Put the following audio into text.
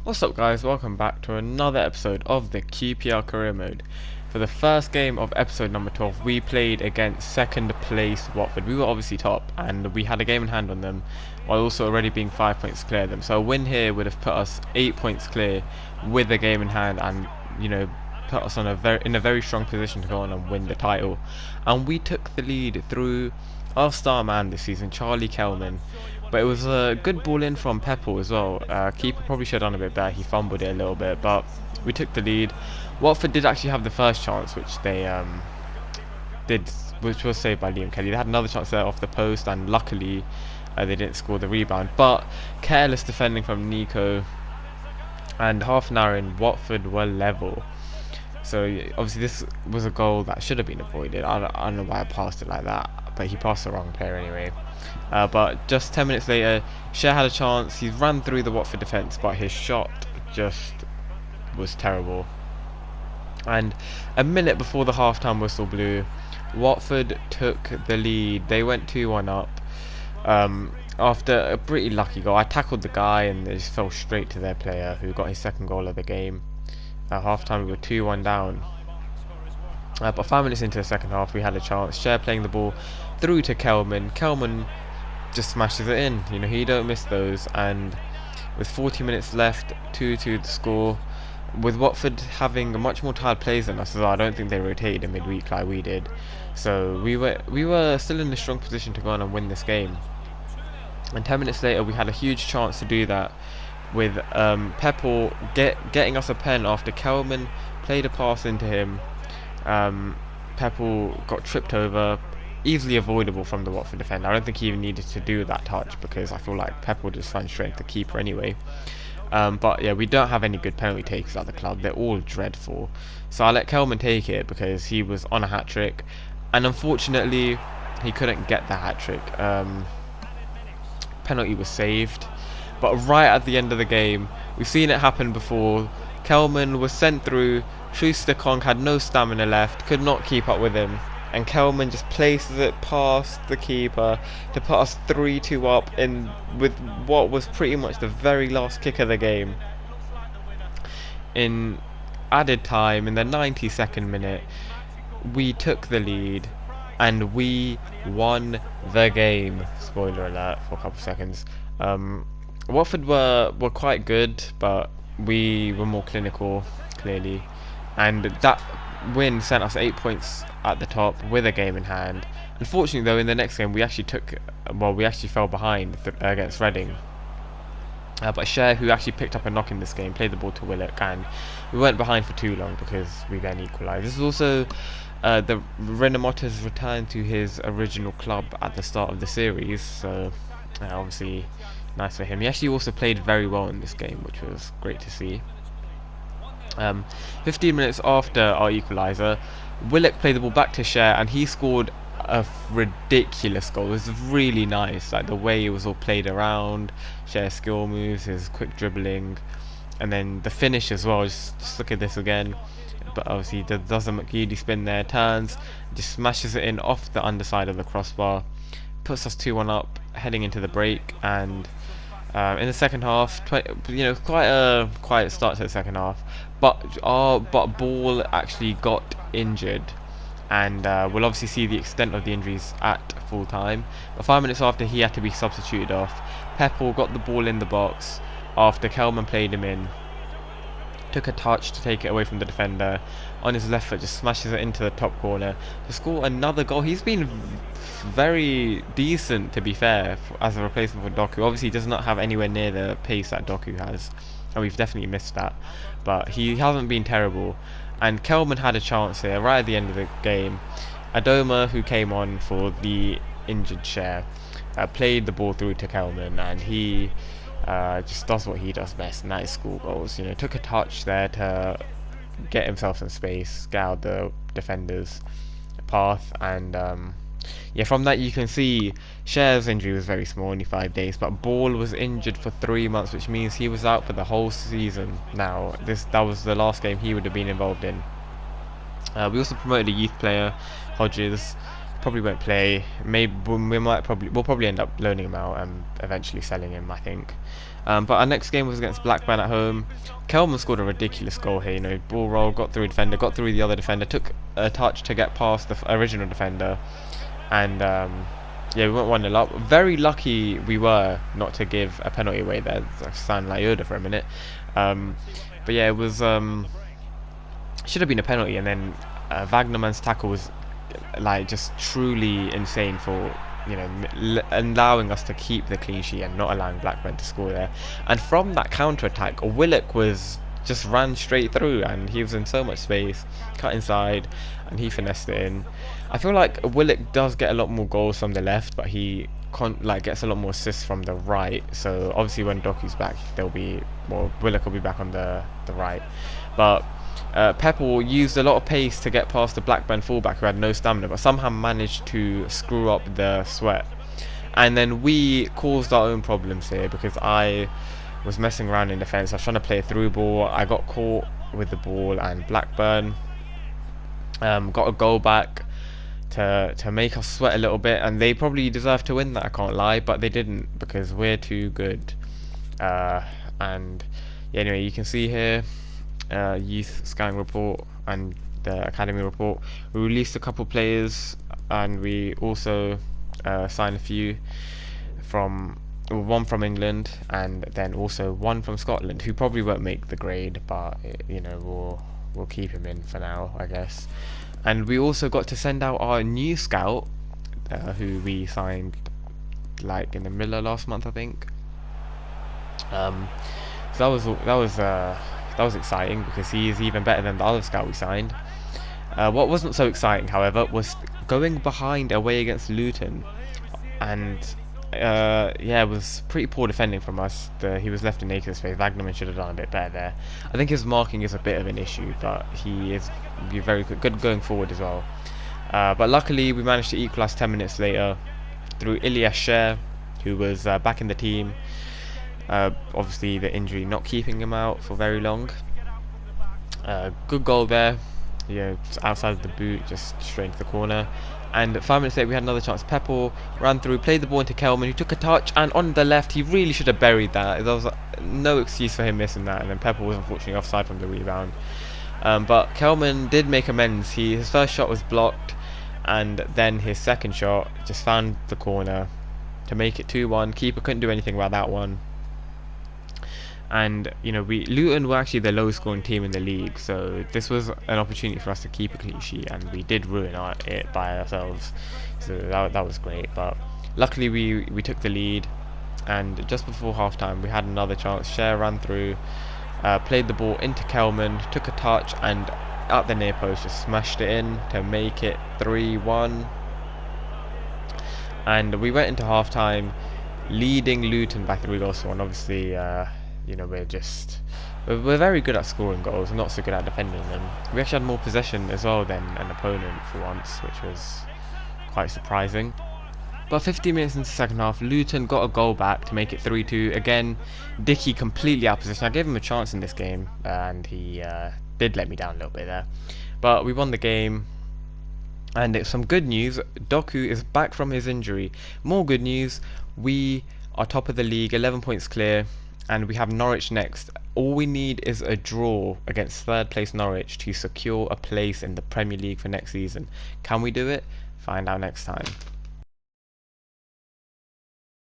What's up guys, welcome back to another episode of the QPR Career Mode. For the first game of episode number 12, we played against second place Watford. We were obviously top and we had a game in hand on them, while also already being 5 points clear of them. So a win here would have put us 8 points clear with a game in hand and, put us on in a very strong position to go on and win the title. And we took the lead through our star man this season, Charlie Kelman. But it was a good ball in from Peppel as well. Keeper probably should have done a bit better. He fumbled it a little bit, but we took the lead. Watford did actually have the first chance, which they did, which was saved by Liam Kelly. They had another chance there off the post, and luckily they didn't score the rebound. But careless defending from Nico, and half an hour in, Watford were level. So obviously this was a goal that should have been avoided. I don't know why I passed it like that, but he passed the wrong player anyway. But just 10 minutes later, Cher had a chance. He ran through the Watford defence, but his shot just was terrible. And a minute before the half-time whistle blew, Watford took the lead. They went 2-1 up after a pretty lucky goal. I tackled the guy and it just fell straight to their player, who got his second goal of the game. At half-time, we were 2-1 down. But 5 minutes into the second half, we had a chance. Cher playing the ball through to Kelman. Kelman just smashes it in. He don't miss those. And with 40 minutes left, 2-2 the score. With Watford having much more tired players than us as well, I don't think they rotated in midweek like we did. So we were still in a strong position to go on and win this game. And 10 minutes later, we had a huge chance to do that, with Peppel getting us a pen after Kelman played a pass into him. Peppel got tripped over, easily avoidable from the Watford defender. I don't think he even needed to do that touch, because I feel like Peppel just ran straight to the keeper anyway. But yeah, we don't have any good penalty takers at the club. They're all dreadful. So I let Kelman take it because he was on a hat-trick, and unfortunately he couldn't get the hat-trick. Penalty was saved, but right at the end of the game, we've seen it happen before. Kelman was sent through. Schuster-Kong had no stamina left, could not keep up with him, and Kelman just places it past the keeper to put us 3-2 up in with what was pretty much the very last kick of the game. In added time, in the 92nd minute, we took the lead and we won the game. Spoiler alert for a couple of seconds. Watford were quite good, but we were more clinical, clearly, and that win sent us 8 points at the top with a game in hand. Unfortunately though, in the next game we actually fell behind against Reading. But Cher, who actually picked up a knock in this game, played the ball to Willock, and we weren't behind for too long because we then equalised. This is also the Renamotta's return to his original club at the start of the series, so obviously nice for him. He actually also played very well in this game, which was great to see. 15 minutes after our equaliser, Willock played the ball back to Cher and he scored a ridiculous goal. It was really nice, like the way it was all played around, Cher's skill moves, his quick dribbling, and then the finish as well. Just look at this again. But obviously he does a McGeady spin there, turns, just smashes it in off the underside of the crossbar, puts us 2-1 up heading into the break. And in the second half, quite a quiet start to the second half, but Ball actually got injured, and we'll obviously see the extent of the injuries at full time. But 5 minutes after he had to be substituted off, Peppel got the ball in the box after Kelman played him in, took a touch to take it away from the defender, on his left foot just smashes it into the top corner to score another goal. He's been very decent, to be fair, as a replacement for Doku. Obviously he does not have anywhere near the pace that Doku has, and we've definitely missed that, but he hasn't been terrible. And Kelman had a chance here right at the end of the game. Adoma, who came on for the injured Cher, played the ball through to Kelman, and he just does what he does best, and that is score goals. Took a touch there to get himself some space, get out the defender's path, and from that you can see Cher's injury was very small, only 5 days, but Ball was injured for 3 months, which means he was out for the whole season. Now that was the last game he would have been involved in. We also promoted a youth player, Hodges. Probably won't play. We'll probably end up loaning him out and eventually selling him, I think. But our next game was against Blackburn at home. Kelman scored a ridiculous goal here. You know, ball roll, got through a defender, got through the other defender, took a touch to get past the original defender, and yeah, we went 1-0 up. Very lucky we were not to give a penalty away there. I sound like Yoda for a minute. But yeah, it was should have been a penalty, and then Wagnerman's tackle was like just truly insane for, you know, allowing us to keep the clean sheet and not allowing Blackburn to score there. And from that counter attack, Willock was just ran straight through, and he was in so much space, cut inside, and he finessed it in. I feel like Willock does get a lot more goals from the left, but he gets a lot more assists from the right. So obviously when Doku's back, there'll be more. Willock will be back on the right, but Pepple used a lot of pace to get past the Blackburn fullback who had no stamina, but somehow managed to screw up the sweat. And then we caused our own problems here because I was messing around in defence. I was trying to play a through ball. I got caught with the ball, and Blackburn got a goal back to make us sweat a little bit, and they probably deserved to win that, I can't lie, but they didn't because we're too good. And yeah, anyway, you can see here youth scouting report and the academy report. We released a couple players, and we also signed a few from one from England, and then also one from Scotland, who probably won't make the grade, but you know, we'll keep him in for now, I guess. And we also got to send out our new scout, who we signed like in the middle of last month, I think. So that was exciting because he is even better than the other scout we signed. What wasn't so exciting, however, was going behind away against Luton, and yeah, it was pretty poor defending from us. He was left in naked space. Wagnerman should have done a bit better there. I think his marking is a bit of an issue, but he is very good going forward as well. But luckily, we managed to equalise 10 minutes later through Ilyas Sher, who was back in the team. Obviously, the injury not keeping him out for very long. Good goal there. Yeah, outside of the boot, just straight into the corner. And 5 minutes later, we had another chance. Pepple ran through, played the ball into Kelman, who took a touch, and on the left, he really should have buried that. There was no excuse for him missing that, and then Pepple was unfortunately offside from the rebound. But Kelman did make amends. His first shot was blocked, and then his second shot just found the corner to make it 2-1. Keeper couldn't do anything about that one. And you know, Luton were actually the lowest scoring team in the league, so this was an opportunity for us to keep a clean sheet, and we did ruin it by ourselves. So that was great, but luckily we took the lead. And just before half time, we had another chance. Sher ran through, played the ball into Kelman, took a touch, and at the near post just smashed it in to make it 3-1. And we went into half time leading Luton by 3 goals to 1. Obviously, you know, we're very good at scoring goals and not so good at defending them. We actually had more possession as well than an opponent for once, which was quite surprising. But 15 minutes into the second half, Luton got a goal back to make it 3-2. Again, Dickey completely out of position. I gave him a chance in this game, and he did let me down a little bit there. But we won the game. And it's some good news. Doku is back from his injury. More good news. We are top of the league, 11 points clear. And we have Norwich next. All we need is a draw against third place Norwich to secure a place in the Premier League for next season. Can we do it? Find out next time.